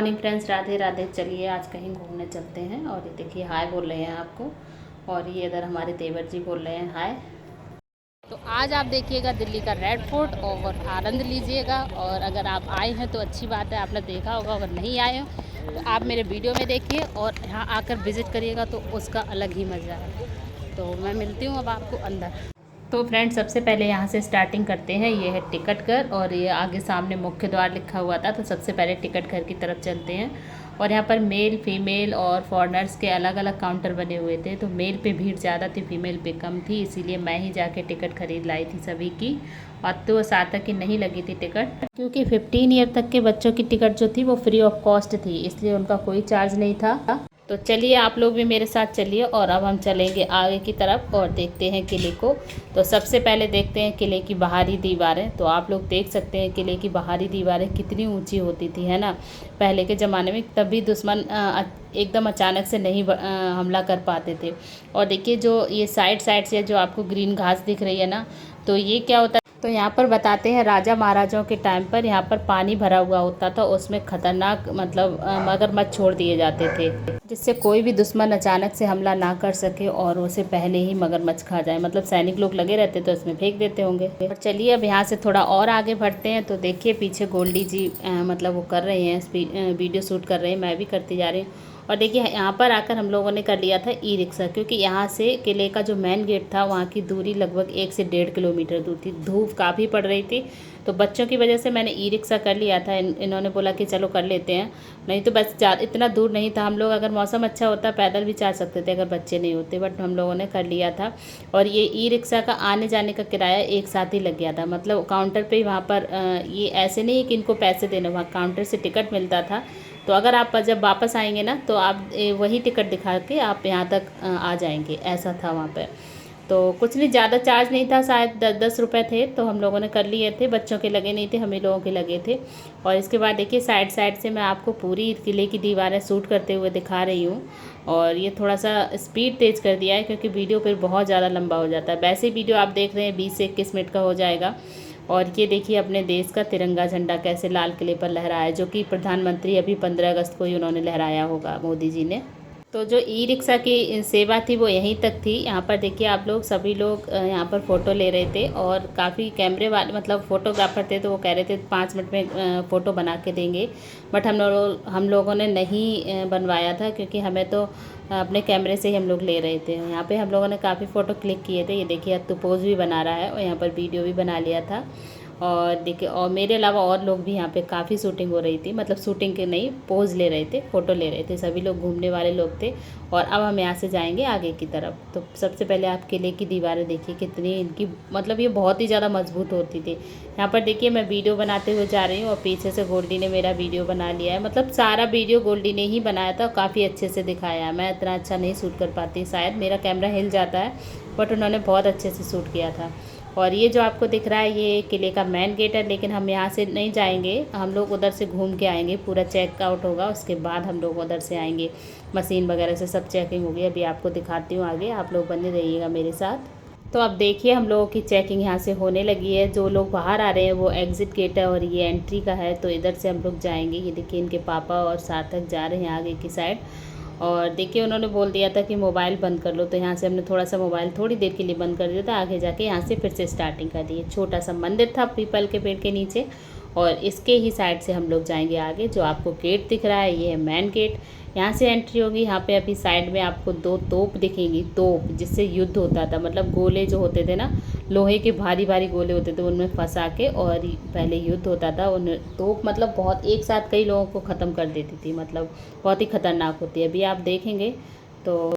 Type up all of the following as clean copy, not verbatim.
Morning friends, Radhe Radhe. चलिए आज कहीं घूमने चलते हैं। और ये देखिए हाय बोल रहे हैं आपको, और ये इधर हमारे देवर जी बोल रहे हैं हाय। तो आज आप देखिएगा दिल्ली का रेड फोर्ट और आनंद लीजिएगा। और अगर आप आए हैं तो अच्छी बात है, आपने देखा होगा। अगर नहीं आए हो तो आप मेरे वीडियो में देखिए और यहाँ आकर विज़िट करिएगा तो उसका अलग ही मज़ा है। तो मैं मिलती हूँ अब आपको अंदर। तो फ्रेंड्स सबसे पहले यहाँ से स्टार्टिंग करते हैं। ये है टिकट घर और ये आगे सामने मुख्य द्वार लिखा हुआ था, तो सबसे पहले टिकट घर की तरफ चलते हैं। और यहाँ पर मेल फीमेल और फॉरेनर्स के अलग अलग काउंटर बने हुए थे। तो मेल पे भीड़ ज़्यादा थी, फीमेल पे कम थी, इसीलिए मैं ही जाके टिकट खरीद लाई थी सभी की। और तो सार्थक की नहीं लगी थी टिकट, क्योंकि 15 ईयर तक के बच्चों की टिकट जो थी वो फ्री ऑफ कॉस्ट थी, इसलिए उनका कोई चार्ज नहीं था। तो चलिए आप लोग भी मेरे साथ चलिए और अब हम चलेंगे आगे की तरफ और देखते हैं किले को। तो सबसे पहले देखते हैं किले की बाहरी दीवारें। तो आप लोग देख सकते हैं किले की बाहरी दीवारें कितनी ऊंची होती थी, है ना, पहले के ज़माने में। तब भी दुश्मन एकदम अचानक से नहीं हमला कर पाते थे। और देखिए जो ये साइड साइड से जो आपको ग्रीन घास दिख रही है ना, तो ये क्या होता है, तो यहाँ पर बताते हैं राजा महाराजाओं के टाइम पर यहाँ पर पानी भरा हुआ होता था, उसमें खतरनाक मतलब मगरमच्छ छोड़ दिए जाते थे, जिससे कोई भी दुश्मन अचानक से हमला ना कर सके और उसे पहले ही मगरमच्छ खा जाए। मतलब सैनिक लोग लगे रहते तो उसमें फेंक देते होंगे। और चलिए अब यहाँ से थोड़ा और आगे बढ़ते हैं। तो देखिए पीछे गोल्डी जी मतलब वो कर रहे हैं, वीडियो शूट कर रहे हैं, मैं भी करती जा रही हूँ। और देखिए यहाँ पर आकर हम लोगों ने कर लिया था ई रिक्शा, क्योंकि यहाँ से किले का जो मेन गेट था वहाँ की दूरी लगभग 1 से 1.5 किलोमीटर दूर थी। धूप काफ़ी पड़ रही थी, तो बच्चों की वजह से मैंने ई रिक्शा कर लिया था। इन्होंने बोला कि चलो कर लेते हैं, नहीं तो बस इतना दूर नहीं था। हम लोग अगर मौसम अच्छा होता पैदल भी जा सकते थे अगर बच्चे नहीं होते, बट हम लोगों ने कर लिया था। और ये ई रिक्शा का आने जाने का किराया एक साथ ही लग गया था। मतलब काउंटर पे ही वहाँ पर ये ऐसे नहीं है कि इनको पैसे देने, वहाँ काउंटर से टिकट मिलता था। तो अगर आप जब वापस आएंगे ना तो आप वही टिकट दिखा के आप यहाँ तक आ जाएंगे, ऐसा था वहाँ पर। तो कुछ नहीं, ज़्यादा चार्ज नहीं था, शायद 10-10 रुपये थे। तो हम लोगों ने कर लिए थे, बच्चों के लगे नहीं थे, हम ही लोगों के लगे थे। और इसके बाद देखिए साइड साइड से मैं आपको पूरी किले की दीवारें शूट करते हुए दिखा रही हूँ। और ये थोड़ा सा स्पीड तेज़ कर दिया है, क्योंकि वीडियो फिर बहुत ज़्यादा लंबा हो जाता है। वैसे वीडियो आप देख रहे हैं 20 से 21 मिनट का हो जाएगा। और ये देखिए अपने देश का तिरंगा झंडा कैसे लाल किले पर लहराया है, जो कि प्रधानमंत्री अभी 15 अगस्त को ही उन्होंने लहराया होगा, मोदी जी ने। तो जो ई रिक्शा की सेवा थी वो यहीं तक थी। यहाँ पर देखिए आप लोग सभी लोग यहाँ पर फ़ोटो ले रहे थे, और काफ़ी कैमरे वाले मतलब फ़ोटोग्राफर थे, तो वो कह रहे थे 5 मिनट में फ़ोटो बना के देंगे। बट हम लोगों ने नहीं बनवाया था, क्योंकि हमें तो अपने कैमरे से ही हम लोग ले रहे थे। यहाँ पे हम लोगों ने काफ़ी फ़ोटो क्लिक किए थे। ये देखिए अत्तू पोज भी बना रहा है, और यहाँ पर वीडियो भी बना लिया था। और देखिए और मेरे अलावा और लोग भी यहाँ पे काफ़ी शूटिंग हो रही थी, मतलब शूटिंग के नहीं, पोज ले रहे थे, फ़ोटो ले रहे थे, सभी लोग घूमने वाले लोग थे। और अब हम यहाँ से जाएंगे आगे की तरफ। तो सबसे पहले आप किले की दीवारें देखिए कितनी इनकी, मतलब ये बहुत ही ज़्यादा मजबूत होती थी। यहाँ पर देखिए मैं वीडियो बनाते हुए जा रही हूँ और पीछे से गोल्डी ने मेरा वीडियो बना लिया है। मतलब सारा वीडियो गोल्डी ने ही बनाया था, काफ़ी अच्छे से दिखाया है। मैं इतना अच्छा नहीं शूट कर पाती, शायद मेरा कैमरा हिल जाता है, बट उन्होंने बहुत अच्छे से शूट किया था। और ये जो आपको दिख रहा है ये किले का मेन गेट है, लेकिन हम यहाँ से नहीं जाएंगे, हम लोग उधर से घूम के आएंगे, पूरा चेकआउट होगा, उसके बाद हम लोग उधर से आएंगे। मशीन वगैरह से सब चेकिंग होगी, अभी आपको दिखाती हूँ आगे, आप लोग बने रहिएगा मेरे साथ। तो अब देखिए हम लोगों की चेकिंग यहाँ से होने लगी है। जो लोग बाहर आ रहे हैं वो एग्ज़िट गेट है और ये एंट्री का है, तो इधर से हम लोग जाएंगे। ये देखिए इनके पापा और सार्थक जा रहे हैं आगे की साइड। और देखिए उन्होंने बोल दिया था कि मोबाइल बंद कर लो, तो यहाँ से हमने थोड़ा सा मोबाइल थोड़ी देर के लिए बंद कर दिया था। आगे जाके यहाँ से फिर से स्टार्टिंग कर दी। छोटा सा मंदिर था पीपल के पेड़ के नीचे, और इसके ही साइड से हम लोग जाएंगे आगे। जो आपको गेट दिख रहा है ये है मेन गेट, यहाँ से एंट्री होगी। यहाँ पे अभी साइड में आपको 2 तोप दिखेंगी, तोप जिससे युद्ध होता था, मतलब गोले जो होते थे ना, लोहे के भारी भारी गोले होते थे, उनमें फंसा के और पहले युद्ध होता था। उन तोप मतलब बहुत एक साथ कई लोगों को ख़त्म कर देती थी, मतलब बहुत ही खतरनाक होती है, अभी आप देखेंगे तो।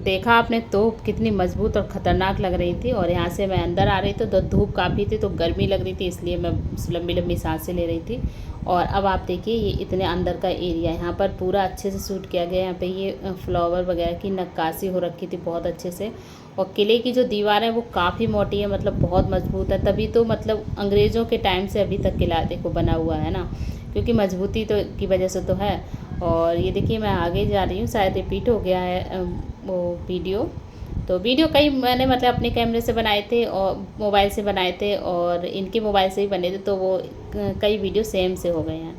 देखा आपने तोप कितनी मजबूत और ख़तरनाक लग रही थी। और यहाँ से मैं अंदर आ रही थी तो धूप काफ़ी थी, तो गर्मी लग रही थी, इसलिए मैं लंबी लंबी सांसें ले रही थी। और अब आप देखिए ये इतने अंदर का एरिया, यहाँ पर पूरा अच्छे से शूट किया गया। यहाँ पे ये फ्लावर वगैरह की नक्काशी हो रखी थी बहुत अच्छे से। और किले की जो दीवार है वो काफ़ी मोटी है, मतलब बहुत मजबूत है, तभी तो मतलब अंग्रेज़ों के टाइम से अभी तक किला देखो बना हुआ है ना, क्योंकि मजबूती तो की वजह से तो है। और ये देखिए मैं आगे जा रही हूँ, शायद रिपीट हो गया है वो वीडियो। तो वीडियो कई मैंने मतलब अपने कैमरे से बनाए थे और मोबाइल से बनाए थे और इनके मोबाइल से ही बने थे, तो वो कई वीडियो सेम से हो गए हैं।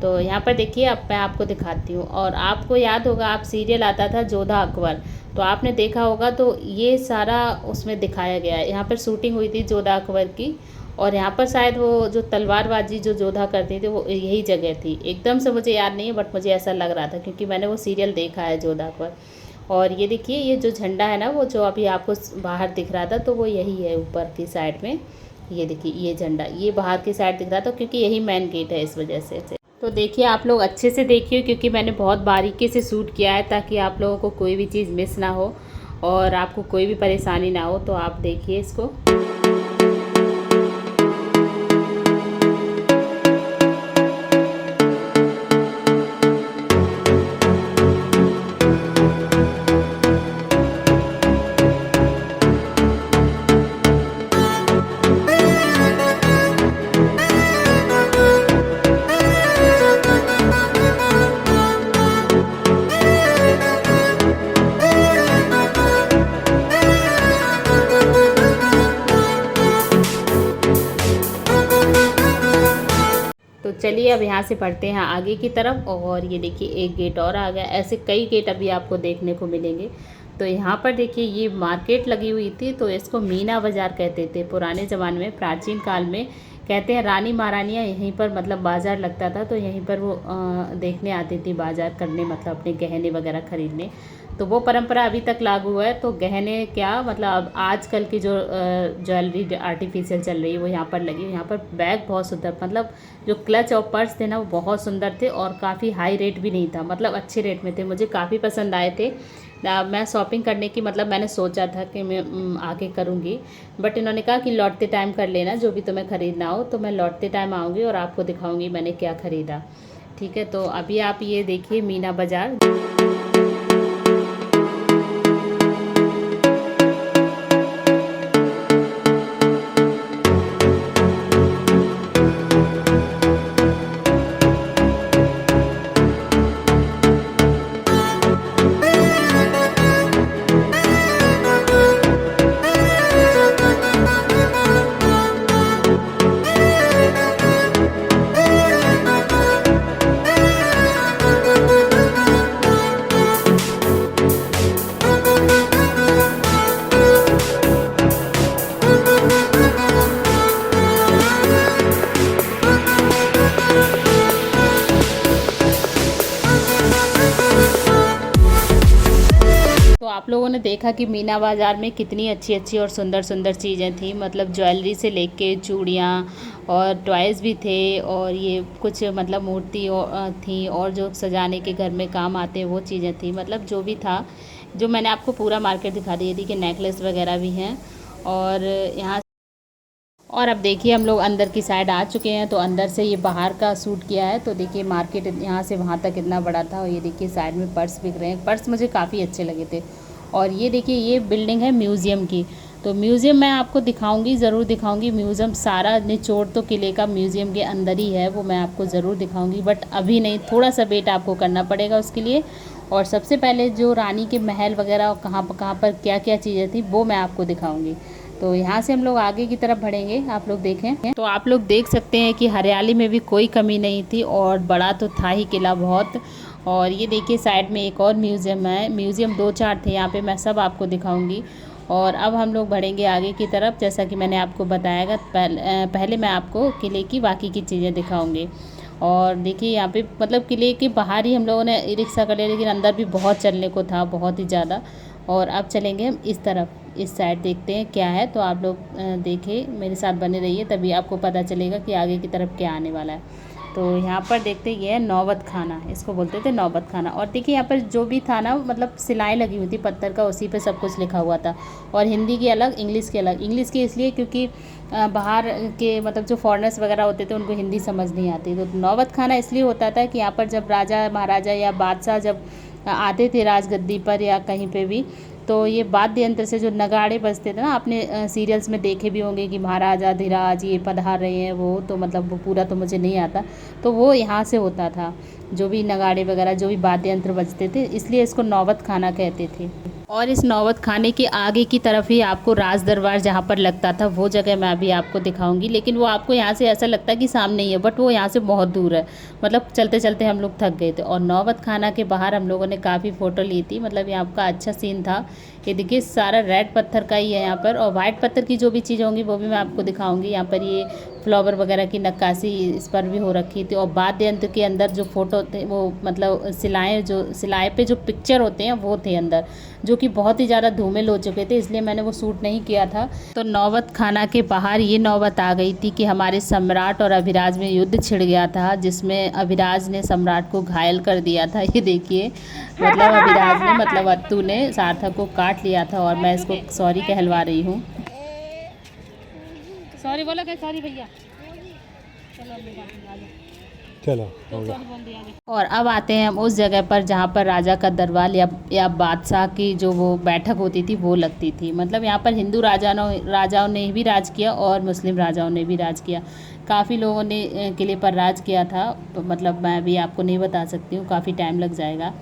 तो यहाँ पर देखिए, अब मैं आपको दिखाती हूँ। और आपको याद होगा, आप सीरियल आता था जोधा अकबर, तो आपने देखा होगा, तो ये सारा उसमें दिखाया गया है। यहाँ पर शूटिंग हुई थी जोधा अकबर की, और यहाँ पर शायद वो जो तलवारबाजी जो जोधा करते थे वो यही जगह थी। एकदम से मुझे याद नहीं है, बट मुझे ऐसा लग रहा था क्योंकि मैंने वो सीरियल देखा है जोधा अकबर। और ये देखिए, ये जो झंडा है ना, वो जो अभी आपको बाहर दिख रहा था, तो वो यही है ऊपर की साइड में। ये देखिए, ये झंडा ये बाहर की साइड दिख रहा था क्योंकि यही मेन गेट है, इस वजह से। तो देखिए, आप लोग अच्छे से देखिए क्योंकि मैंने बहुत बारीकी से शूट किया है ताकि आप लोगों को कोई भी चीज़ मिस ना हो और आपको कोई भी परेशानी ना हो। तो आप देखिए इसको। तो चलिए, अब यहाँ से बढ़ते हैं आगे की तरफ। और ये देखिए, एक गेट और आ गया। ऐसे कई गेट अभी आपको देखने को मिलेंगे। तो यहाँ पर देखिए, ये मार्केट लगी हुई थी, तो इसको मीना बाज़ार कहते थे पुराने ज़माने में, प्राचीन काल में। कहते हैं रानी महारानियाँ यहीं पर मतलब बाज़ार लगता था, तो यहीं पर वो देखने आती थी, बाज़ार करने, मतलब अपने गहने वगैरह ख़रीदने। तो वो परंपरा अभी तक लागू है। तो गहने क्या मतलब, अब आजकल की जो ज्वेलरी आर्टिफिशियल चल रही है वो यहाँ पर लगी है। यहाँ पर बैग बहुत सुंदर, मतलब जो क्लच और पर्स थे ना, वो बहुत सुंदर थे और काफ़ी हाई रेट भी नहीं था, मतलब अच्छे रेट में थे। मुझे काफ़ी पसंद आए थे। मैं शॉपिंग करने की मतलब मैंने सोचा था कि मैं आके करूँगी, बट इन्होंने कहा कि लौटते टाइम कर लेना जो भी तुम्हें ख़रीदना हो। तो मैं लौटते टाइम आऊँगी और आपको दिखाऊँगी मैंने क्या ख़रीदा। ठीक है, तो अभी आप ये देखिए मीना बाज़ार। तो आप लोगों ने देखा कि मीना बाज़ार में कितनी अच्छी अच्छी और सुंदर सुंदर चीज़ें थी, मतलब ज्वेलरी से लेके चूड़ियाँ और टॉयज़ भी थे, और ये कुछ मतलब मूर्ति थी, और जो सजाने के घर में काम आते हैं वो चीज़ें थी। मतलब जो भी था, जो मैंने आपको पूरा मार्केट दिखा दी थी कि नेकलेस वगैरह भी हैं। और यहाँ और अब देखिए, हम लोग अंदर की साइड आ चुके हैं। तो अंदर से ये बाहर का शूट किया है। तो देखिए, मार्केट यहाँ से वहाँ तक कितना बड़ा था। और ये देखिए, साइड में पर्स बिक रहे हैं। पर्स मुझे काफ़ी अच्छे लगे थे। और ये देखिए, ये बिल्डिंग है म्यूज़ियम की। तो म्यूज़ियम मैं आपको दिखाऊंगी, ज़रूर दिखाऊंगी। म्यूज़ियम सारा निचोड़ तो किले का म्यूज़ियम के अंदर ही है, वो मैं आपको ज़रूर दिखाऊंगी, बट अभी नहीं, थोड़ा सा वेट आपको करना पड़ेगा उसके लिए। और सबसे पहले जो रानी के महल वगैरह कहाँ पर क्या क्या चीज़ें थी वो मैं आपको दिखाऊंगी। तो यहाँ से हम लोग आगे की तरफ बढ़ेंगे। आप लोग देखें, तो आप लोग देख सकते हैं कि हरियाली में भी कोई कमी नहीं थी, और बड़ा तो था ही किला बहुत। और ये देखिए, साइड में एक और म्यूज़ियम है। म्यूज़ियम 2-4 थे यहाँ पे, मैं सब आपको दिखाऊंगी। और अब हम लोग बढ़ेंगे आगे की तरफ, जैसा कि मैंने आपको बताया। पहले मैं आपको किले की बाकी की चीज़ें दिखाऊंगी। और देखिए, यहाँ पे मतलब किले के बाहर ही हम लोगों ने ई रिक्शा कर लिया, लेकिन अंदर भी बहुत चलने को था, बहुत ही ज़्यादा। और अब चलेंगे हम इस तरफ, इस साइड देखते हैं क्या है। तो आप लोग देखिए, मेरे साथ बने रहिए, तभी आपको पता चलेगा कि आगे की तरफ क्या आने वाला है। तो यहाँ पर देखते ये है नौबत खाना, इसको बोलते थे नौबत खाना। और देखिए, यहाँ पर जो भी था ना, मतलब सिलाई लगी हुई थी पत्थर का, उसी पे सब कुछ लिखा हुआ था। और हिंदी की अलग, इंग्लिश की अलग। इंग्लिश की इसलिए क्योंकि बाहर के मतलब जो फॉरेनर्स वगैरह होते थे उनको हिंदी समझ नहीं आती। तो नौबत खाना इसलिए होता था कि यहाँ पर जब राजा महाराजा या बादशाह जब आते थे राजगद्दी पर या कहीं पे भी, तो ये वाद्य यंत्र से जो नगाड़े बजते थे ना, आपने सीरियल्स में देखे भी होंगे कि महाराजा धीराज ये पधार रहे हैं, वो तो मतलब वो पूरा तो मुझे नहीं आता। तो वो यहाँ से होता था, जो भी नगाड़े वगैरह जो भी वाद्य यंत्र बजते थे, इसलिए इसको नौबत खाना कहते थे। और इस नौबत खाने के आगे की तरफ ही आपको राज दरबार जहाँ पर लगता था वो जगह मैं अभी आपको दिखाऊंगी, लेकिन वो आपको यहाँ से ऐसा लगता है कि सामने ही है, बट वो यहाँ से बहुत दूर है। मतलब चलते चलते हम लोग थक गए थे। और नौबत खाना के बाहर हम लोगों ने काफ़ी फ़ोटो ली थी, मतलब यहाँ का अच्छा सीन था। ये देखिए सारा रेड पत्थर का ही है यहाँ पर, और वाइट पत्थर की जो भी चीज़ होंगी वो भी मैं आपको दिखाऊंगी। यहाँ पर ये फ्लावर वगैरह की नक्काशी इस पर भी हो रखी थी, और वाद्य यंत्र के अंदर जो फ़ोटो थे वो मतलब सिलाई पे जो पिक्चर होते हैं वो थे अंदर, जो कि बहुत ही ज़्यादा धूमिल हो चुके थे, इसलिए मैंने वो शूट नहीं किया था। तो नौबत खाना के बाहर ये नौबत आ गई थी कि हमारे सम्राट और अभिराज में युद्ध छिड़ गया था, जिसमें अभिराज ने सम्राट को घायल कर दिया था। ये देखिए मतलब अभिराज ने मतलब अत्तू ने सार्थक को काट लिया था, और मैं इसको सॉरी कहलवा रही हूँ। सॉरी बोला क्या? सॉरी भैया। चलो हो गया। और अब आते हैं हम उस जगह पर जहाँ पर राजा का दरबार या बादशाह की जो वो बैठक होती थी वो लगती थी। मतलब यहाँ पर हिंदू राजाओं ने भी राज किया और मुस्लिम राजाओं ने भी राज किया। काफ़ी लोगों ने किले पर राज किया था, तो मतलब मैं भी आपको नहीं बता सकती हूँ, काफ़ी टाइम लग जाएगा।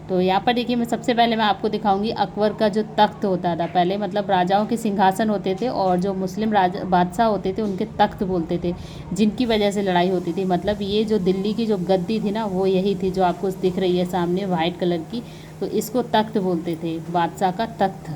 तो यहाँ पर देखिए मैं सबसे पहले मैं आपको दिखाऊंगी अकबर का जो तख्त होता था पहले, मतलब राजाओं के सिंहासन होते थे, और जो मुस्लिम राजा बादशाह होते थे उनके तख्त बोलते थे, जिनकी वजह से लड़ाई होती थी। मतलब ये जो दिल्ली की जो गद्दी थी ना वो यही थी जो आपको दिख रही है सामने वाइट कलर की, तो इसको तख्त बोलते थे, बादशाह का तख्त।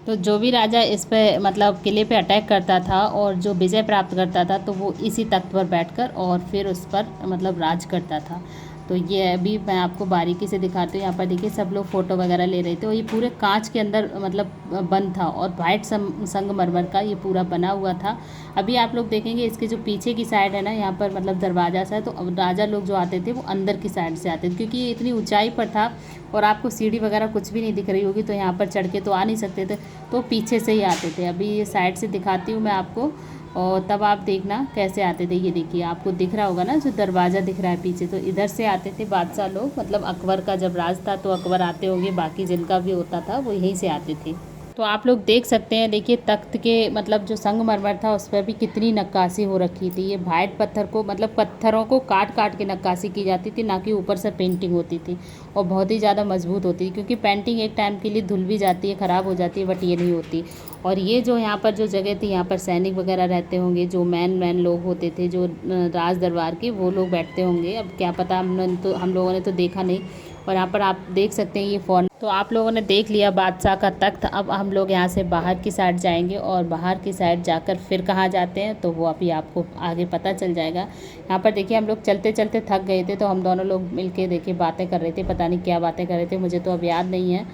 तो जो भी राजा इस पे मतलब किले पे अटैक करता था और जो विजय प्राप्त करता था तो वो इसी तख्त पर बैठकर और फिर उस पर मतलब राज करता था। तो ये अभी मैं आपको बारीकी से दिखाती हूँ। यहाँ पर देखिए सब लोग फ़ोटो वगैरह ले रहे थे, और ये पूरे कांच के अंदर मतलब बंद था, और वाइट संगमरमर का ये पूरा बना हुआ था। अभी आप लोग देखेंगे इसके जो पीछे की साइड है ना, यहाँ पर मतलब दरवाज़ा सा है, तो अब राजा लोग जो आते थे वो अंदर की साइड से आते थे, क्योंकि ये इतनी ऊंचाई पर था और आपको सीढ़ी वगैरह कुछ भी नहीं दिख रही होगी, तो यहाँ पर चढ़ के तो आ नहीं सकते थे, तो पीछे से ही आते थे। अभी ये साइड से दिखाती हूँ मैं आपको, और तब आप देखना कैसे आते थे। ये देखिए आपको दिख रहा होगा ना जो दरवाज़ा दिख रहा है पीछे, तो इधर से आते थे बादशाह लोग। मतलब अकबर का जब राज था तो अकबर आते होंगे, बाकी जिनका भी होता था वो यहीं से आते थे। तो आप लोग देख सकते हैं, देखिए तख्त के मतलब जो संगमरमर था उस पर भी कितनी नक्काशी हो रखी थी। ये वाइट पत्थर को मतलब पत्थरों को काट काट के नक्काशी की जाती थी, ना कि ऊपर से पेंटिंग होती थी, और बहुत ही ज़्यादा मजबूत होती थी, क्योंकि पेंटिंग एक टाइम के लिए धुल भी जाती है, ख़राब हो जाती है, बट ये नहीं होती। और ये जो यहाँ पर जो जगह थी, यहाँ पर सैनिक वगैरह रहते होंगे, जो मैन लोग होते थे जो राज दरबार के, वो लोग बैठते होंगे। अब क्या पता, हम लोगों ने तो देखा नहीं। और यहाँ पर आप देख सकते हैं ये फॉर्न। तो आप लोगों ने देख लिया बादशाह का तख्त। अब हम लोग यहाँ से बाहर की साइड जाएंगे, और बाहर की साइड जाकर फिर कहाँ जाते हैं तो वो अभी आपको आगे पता चल जाएगा। यहाँ पर देखिए हम लोग चलते चलते थक गए थे, तो हम दोनों लोग मिलके देखिए बातें कर रहे थे, पता नहीं क्या बातें कर रहे थे, मुझे तो अब याद नहीं है।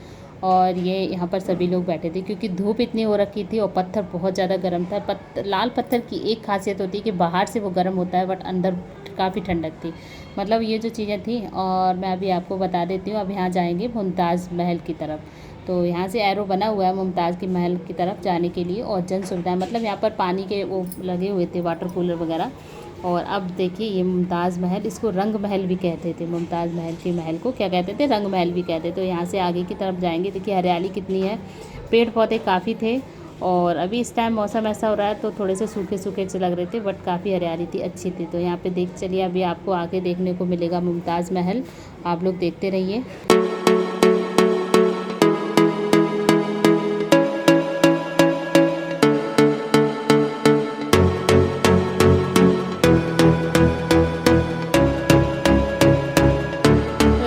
और ये यहाँ पर सभी लोग बैठे थे, क्योंकि धूप इतनी हो रखी थी और पत्थर बहुत ज़्यादा गर्म था। लाल पत्थर की एक खासियत होती है कि बाहर से वो गर्म होता है, बट अंदर काफ़ी ठंडक थी। मतलब ये जो चीज़ें थी, और मैं अभी आपको बता देती हूँ। अब यहाँ जाएंगे मुमताज़ महल की तरफ, तो यहाँ से एरो बना हुआ है मुमताज़ की महल की तरफ जाने के लिए, और जन सुविधाएँ मतलब यहाँ पर पानी के वो लगे हुए थे, वाटर कूलर वगैरह। और अब देखिए ये मुमताज़ महल, इसको रंग महल भी कहते थे। मुमताज़ महल के महल को क्या कहते थे? रंग महल भी कहते। तो यहाँ से आगे की तरफ जाएंगे, देखिए हरियाली कितनी है, पेड़ पौधे काफ़ी थे। और अभी इस टाइम मौसम ऐसा हो रहा है तो थोड़े से सूखे सूखे से लग रहे थे, बट काफ़ी हरियाली थी, अच्छी थी। तो यहाँ पे देख चलिए, अभी आपको आगे देखने को मिलेगा मुमताज़ महल, आप लोग देखते रहिए।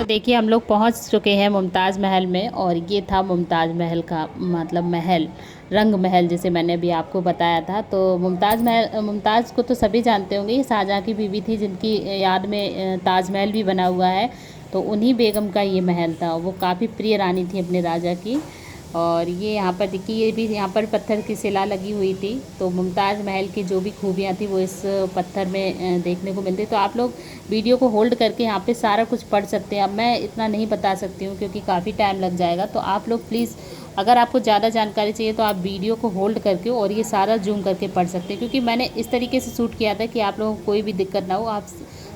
देखिए हम लोग पहुंच चुके हैं मुमताज़ महल में, और ये था मुमताज़ महल का मतलब महल, रंग महल, जैसे मैंने अभी आपको बताया था। तो मुमताज़ को तो सभी जानते होंगे, ये शाहजहाँ की बीवी थी, जिनकी याद में ताजमहल भी बना हुआ है। तो उन्हीं बेगम का ये महल था, वो काफ़ी प्रिय रानी थी अपने राजा की। और ये यहाँ पर देखिए, ये भी यहाँ पर पत्थर की शिला लगी हुई थी। तो मुमताज़ महल की जो भी खूबियाँ थी वो इस पत्थर में देखने को मिलती। तो आप लोग वीडियो को होल्ड करके यहाँ पे सारा कुछ पढ़ सकते हैं। अब मैं इतना नहीं बता सकती हूँ क्योंकि काफ़ी टाइम लग जाएगा, तो आप लोग प्लीज़ अगर आपको ज़्यादा जानकारी चाहिए तो आप वीडियो को होल्ड करके और ये सारा जूम करके पढ़ सकते हैं, क्योंकि मैंने इस तरीके से शूट किया था कि आप लोगों को कोई भी दिक्कत ना हो, आप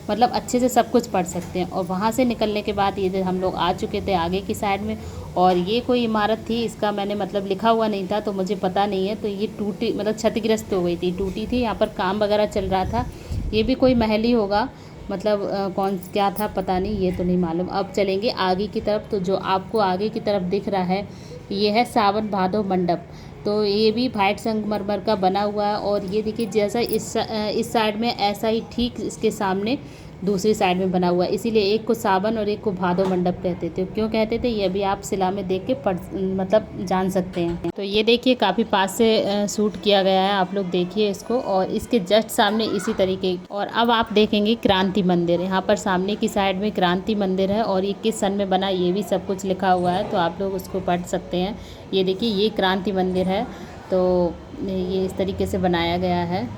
मतलब अच्छे से सब कुछ पढ़ सकते हैं। और वहाँ से निकलने के बाद ये जो हम लोग आ चुके थे आगे की साइड में, और ये कोई इमारत थी, इसका मैंने मतलब लिखा हुआ नहीं था तो मुझे पता नहीं है। तो ये टूटी मतलब क्षतिग्रस्त हो गई थी, टूटी थी, यहाँ पर काम वगैरह चल रहा था। ये भी कोई महल ही होगा, मतलब कौन क्या था पता नहीं, ये तो नहीं मालूम। अब चलेंगे आगे की तरफ। तो जो आपको आगे की तरफ दिख रहा है ये है सावन भादो मंडप। तो ये भी वाइट संगमरमर का बना हुआ है। और ये देखिए जैसा इस साइड में ऐसा ही ठीक इसके सामने दूसरी साइड में बना हुआ है, इसीलिए एक को सावन और एक को भादो मंडप कहते थे। क्यों कहते थे ये भी आप शिला में देख के मतलब जान सकते हैं। तो ये देखिए काफ़ी पास से शूट किया गया है, आप लोग देखिए इसको। और इसके जस्ट सामने इसी तरीके। और अब आप देखेंगे क्रांति मंदिर, यहाँ पर सामने की साइड में क्रांति मंदिर है और ये किस सन में बना ये भी सब कुछ लिखा हुआ है, तो आप लोग उसको पढ़ सकते हैं। ये देखिए ये क्रांति मंदिर है, तो ये इस तरीके से बनाया गया है।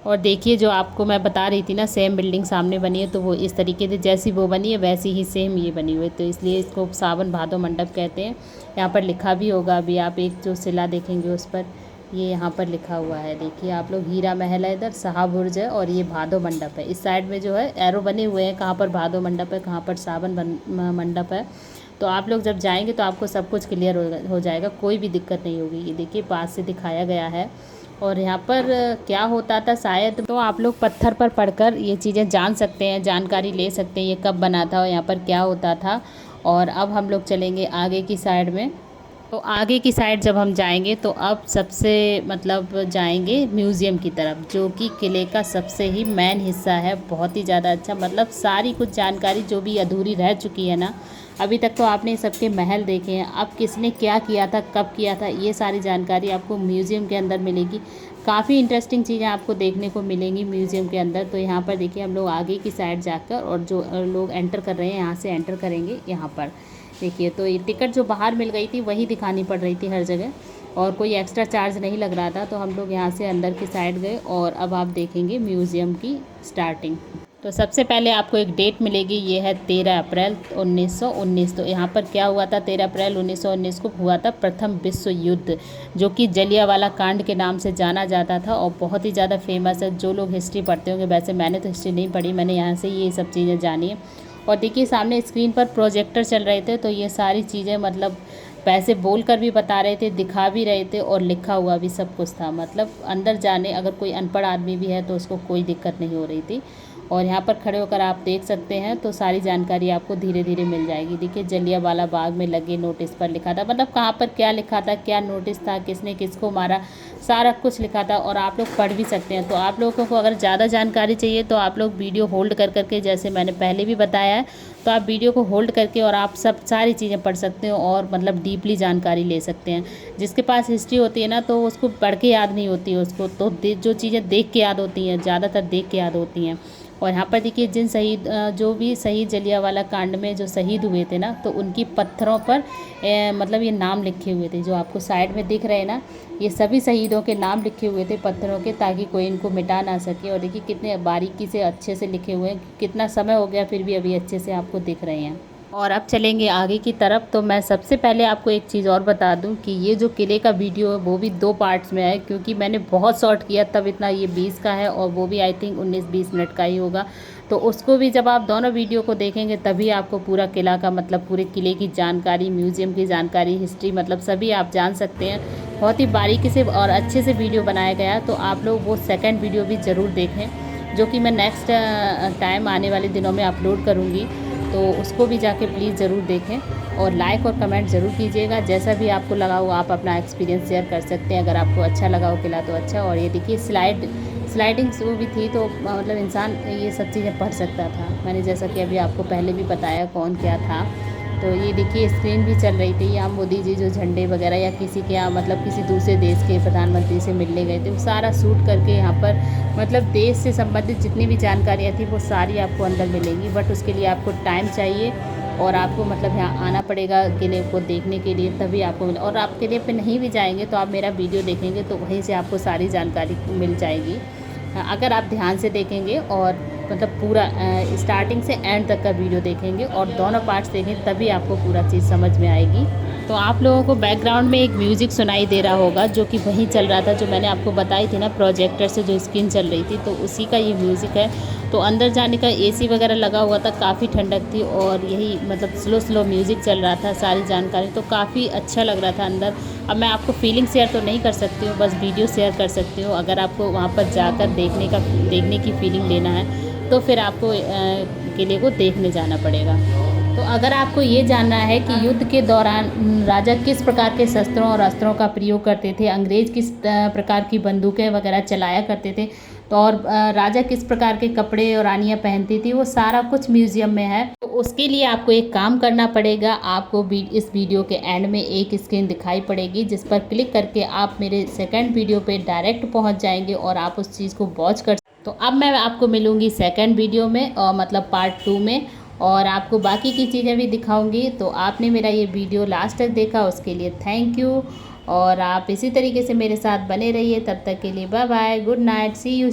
और देखिए जो आपको मैं बता रही थी ना सेम बिल्डिंग सामने बनी है, तो वो इस तरीके से जैसी वो बनी है वैसी ही सेम ये बनी हुई है, तो इसलिए इसको सावन भादो मंडप कहते हैं। यहाँ पर लिखा भी होगा, अभी आप एक जो शिला देखेंगे उस पर ये यहाँ पर लिखा हुआ है। देखिए आप लोग, हीरा महल है इधर, शाहबुर्ज है और ये भादो मंडप है। इस साइड में जो है एरो बने हुए हैं, कहाँ पर भादो मंडप है, कहाँ पर सावन मंडप है। तो आप लोग जब जाएंगे तो आपको सब कुछ क्लियर हो जाएगा, कोई भी दिक्कत नहीं होगी। ये देखिए पास से दिखाया गया है। और यहाँ पर क्या होता था शायद, तो आप लोग पत्थर पर पढ़कर ये चीज़ें जान सकते हैं, जानकारी ले सकते हैं ये कब बना था और यहाँ पर क्या होता था। और अब हम लोग चलेंगे आगे की साइड में। तो आगे की साइड जब हम जाएंगे तो अब सबसे मतलब जाएंगे म्यूज़ियम की तरफ, जो कि किले का सबसे ही मेन हिस्सा है। बहुत ही ज़्यादा अच्छा, मतलब सारी कुछ जानकारी जो भी अधूरी रह चुकी है ना अभी तक, तो आपने सबके महल देखे हैं, अब किसने क्या किया था, कब किया था, ये सारी जानकारी आपको म्यूज़ियम के अंदर मिलेगी। काफ़ी इंटरेस्टिंग चीज़ें आपको देखने को मिलेंगी म्यूज़ियम के अंदर। तो यहाँ पर देखिए हम लोग आगे की साइड जाकर, और जो लोग एंटर कर रहे हैं यहाँ से एंटर करेंगे। यहाँ पर देखिए तो ये टिकट जो बाहर मिल गई थी वही दिखानी पड़ रही थी हर जगह, और कोई एक्स्ट्रा चार्ज नहीं लग रहा था। तो हम लोग यहाँ से अंदर की साइड गए और अब आप देखेंगे म्यूज़ियम की स्टार्टिंग। तो सबसे पहले आपको एक डेट मिलेगी, ये है 13 अप्रैल 1919। तो यहाँ पर क्या हुआ था, 13 अप्रैल 1919 को हुआ था प्रथम विश्व युद्ध, जो कि जलियांवाला कांड के नाम से जाना जाता था और बहुत ही ज़्यादा फेमस है। जो लोग हिस्ट्री पढ़ते होंगे, वैसे मैंने तो हिस्ट्री नहीं पढ़ी, मैंने यहाँ से ये सब चीज़ें जानी है। और देखिए सामने स्क्रीन पर प्रोजेक्टर चल रहे थे, तो ये सारी चीज़ें मतलब पैसे बोल कर भी बता रहे थे, दिखा भी रहे थे और लिखा हुआ भी सब कुछ था। मतलब अंदर जाने अगर कोई अनपढ़ आदमी भी है तो उसको कोई दिक्कत नहीं हो रही थी। और यहाँ पर खड़े होकर आप देख सकते हैं, तो सारी जानकारी आपको धीरे धीरे मिल जाएगी। देखिए जलियांवाला बाग में लगे नोटिस पर लिखा था, मतलब कहाँ पर क्या लिखा था, क्या नोटिस था, किसने किसको मारा, सारा कुछ लिखा था और आप लोग पढ़ भी सकते हैं। तो आप लोगों को अगर ज़्यादा जानकारी चाहिए तो आप लोग वीडियो होल्ड कर करके, जैसे मैंने पहले भी बताया है, तो आप वीडियो को होल्ड करके और आप सब सारी चीज़ें पढ़ सकते हो और मतलब डीपली जानकारी ले सकते हैं। जिसके पास हिस्ट्री होती है ना तो उसको पढ़ के याद नहीं होती है उसको, तो जो चीज़ें देख के याद होती हैं, ज़्यादातर देख के याद होती हैं। और यहाँ पर देखिए जिन शहीद जो भी शहीद जलियांवाला कांड में जो शहीद हुए थे ना, तो उनकी पत्थरों पर मतलब ये नाम लिखे हुए थे, जो आपको साइड में दिख रहे हैं ना, ये सभी शहीदों के नाम लिखे हुए थे पत्थरों के, ताकि कोई इनको मिटा ना सके। और देखिए कितने बारीकी से अच्छे से लिखे हुए हैं, कितना समय हो गया फिर भी अभी अच्छे से आपको दिख रहे हैं। और अब चलेंगे आगे की तरफ। तो मैं सबसे पहले आपको एक चीज़ और बता दूं कि ये जो किले का वीडियो है वो भी 2 पार्ट्स में है, क्योंकि मैंने बहुत शॉर्ट किया तब इतना, ये 20 का है और वो भी आई थिंक 19-20 मिनट का ही होगा। तो उसको भी जब आप दोनों वीडियो को देखेंगे तभी आपको पूरा किला का मतलब पूरे किले की जानकारी, म्यूज़ियम की जानकारी, हिस्ट्री, मतलब सभी आप जान सकते हैं। बहुत ही बारीकी से और अच्छे से वीडियो बनाया गया है। तो आप लोग वो सेकेंड वीडियो भी ज़रूर देखें, जो कि मैं नेक्स्ट टाइम आने वाले दिनों में अपलोड करूँगी। तो उसको भी जाके प्लीज़ ज़रूर देखें और लाइक और कमेंट ज़रूर कीजिएगा। जैसा भी आपको लगा हो आप अपना एक्सपीरियंस शेयर कर सकते हैं, अगर आपको अच्छा लगा हो किला तो अच्छा। और ये देखिए स्लाइडिंग वो भी थी, तो मतलब इंसान ये सब चीज़ें पढ़ सकता था। मैंने जैसा कि अभी आपको पहले भी बताया कौन क्या था। तो ये देखिए स्क्रीन भी चल रही थी, यहाँ मोदी जी जो झंडे वगैरह या किसी के यहाँ मतलब किसी दूसरे देश के प्रधानमंत्री से मिलने गए थे, वो सारा शूट करके यहाँ पर मतलब देश से संबंधित जितनी भी जानकारियाँ थी वो सारी आपको अंदर मिलेंगी। बट उसके लिए आपको टाइम चाहिए और आपको मतलब यहाँ आना पड़ेगा किले को देखने के लिए, तभी आपको मिले। और आप किले पे नहीं भी जाएंगे तो आप मेरा वीडियो देखेंगे तो वहीं से आपको सारी जानकारी मिल जाएगी, अगर आप ध्यान से देखेंगे और मतलब पूरा स्टार्टिंग से एंड तक का वीडियो देखेंगे और दोनों पार्ट्स देखेंगे, तभी आपको पूरा चीज़ समझ में आएगी। तो आप लोगों को बैकग्राउंड में एक म्यूज़िक सुनाई दे रहा होगा, जो कि वहीं चल रहा था, जो मैंने आपको बताई थी ना प्रोजेक्टर से जो स्क्रीन चल रही थी, तो उसी का ये म्यूज़िक है। तो अंदर जाने का एसी वगैरह लगा हुआ था, काफ़ी ठंडक थी और यही मतलब स्लो म्यूज़िक चल रहा था, सारी जानकारी, तो काफ़ी अच्छा लग रहा था अंदर। अब मैं आपको फीलिंग शेयर तो नहीं कर सकती हूँ, बस वीडियो शेयर कर सकती हूँ। अगर आपको वहाँ पर जाकर देखने की फीलिंग लेना है तो फिर आपको किले को देखने जाना पड़ेगा। तो अगर आपको ये जानना है कि युद्ध के दौरान राजा किस प्रकार के शस्त्रों और अस्त्रों का प्रयोग करते थे, अंग्रेज किस प्रकार की बंदूकें वगैरह चलाया करते थे, तो और राजा किस प्रकार के कपड़े और रानियाँ पहनती थी, वो सारा कुछ म्यूज़ियम में है। तो उसके लिए आपको एक काम करना पड़ेगा। आपको इस वीडियो के एंड में एक स्क्रीन दिखाई पड़ेगी, जिस पर क्लिक करके आप मेरे सेकंड वीडियो पे डायरेक्ट पहुंच जाएंगे और आप उस चीज़ को वॉच कर। तो अब मैं आपको मिलूँगी सेकंड वीडियो में, और मतलब पार्ट 2 में, और आपको बाकी की चीज़ें भी दिखाऊंगी। तो आपने मेरा ये वीडियो लास्ट तक देखा, उसके लिए थैंक यू। और आप इसी तरीके से मेरे साथ बने रहिए। तब तक के लिए bye bye, good night, see you.